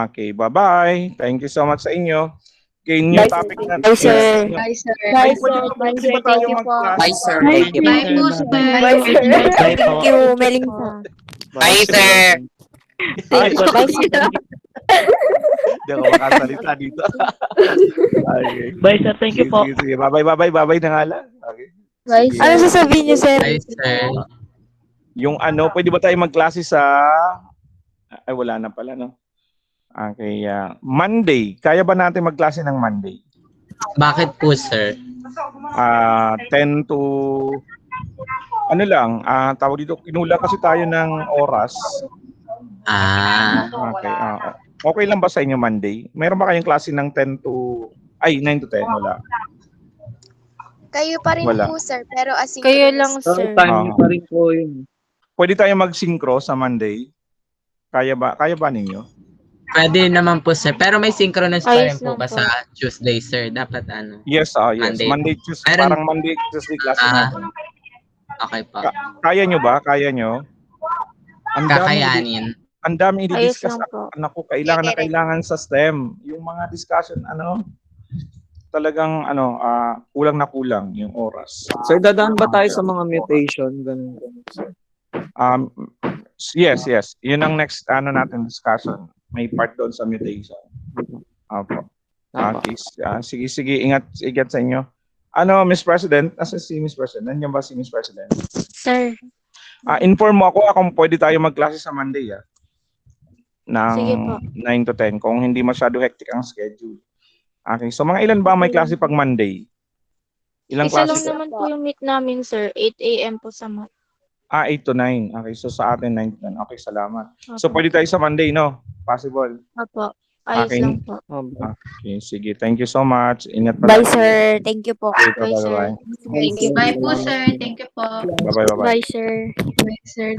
Okay, bye-bye. Thank you so much sa inyo. Okay, new Bye, topic sir. na. Bye, sir. Bye, sir. Bye, Ay, sir. pwede ba tayo mag-class? Bye, sir. Thank you. Bye po, sir. Bye, sir. Bye po. Thank you, Melissa. Bye, sir. Ay, Bye, sir. hindi ako makasalita dito. Okay. Bye sir, thank you po. Sige. Bye-bye na nga lang. Okay. Bye, Sige. sir. Ano sasabihin niyo, sir? Bye, sir. Yung pwede ba tayo magklase sa... Ay, wala na pala, no? Okay, Monday. Kaya ba natin magklase ng Monday? Bakit po, sir? 10 to... Ano lang, tawag dito, kinula kasi tayo ng oras. Okay, okay lang ba sa inyo Monday? Mayroon ba kayong klase ng 9 to 10? Wala. Kayo pa rin Wala. po, sir, pero asynchronous. Kayo lang, sir. Time pa rin po yun. Pwede tayo mag-synchro sa Monday? Kaya ba ninyo? Pwede naman po, sir. Pero may synchronous pa rin Ayos po lang ba po. sa Tuesday, sir? Dapat ano? Yes, yes. Monday. Monday, Tuesday. Meron- Parang Monday, Tuesday klase natin. Okay po. Kaya nyo ba? Kaya nyo? Kakayanin. Ang dami Ayos i-discuss. lang po. Naku, kailangan sa STEM. Yung mga discussion, talagang kulang na kulang yung oras. Sir, dadaan ba tayo sa mga mutation? Ganun. Yes. Yun ang next natin discussion. May part doon sa mutation. Opo. Okay. Sige. Ingat sa inyo. Miss President? Nasa si Miss President? Nandiyan ba si Miss President? Sir. Inform mo ako kung pwede tayo magklase sa Monday, Sige ng po. 9 to 10 kung hindi masyado hectic ang schedule. Okay. So mga ilan ba may klase pag Monday? Ilang Isa klase? lang naman po yung meet namin, sir. 8 a.m. po sa math. 8 to 9. Okay, so sa atin 9 to 10. Okay, salamat. So pwede tayo sa Monday, no? Possible. Opo. Ayos Okay. lang po. Okay, sige. Thank you so much. Ingat pa. Bye, sir. Thank you po. Okay, Bye, sir. bye-bye. Thank you. Bye po, sir. Thank you po. Bye-bye. Bye, sir. Bye, sir.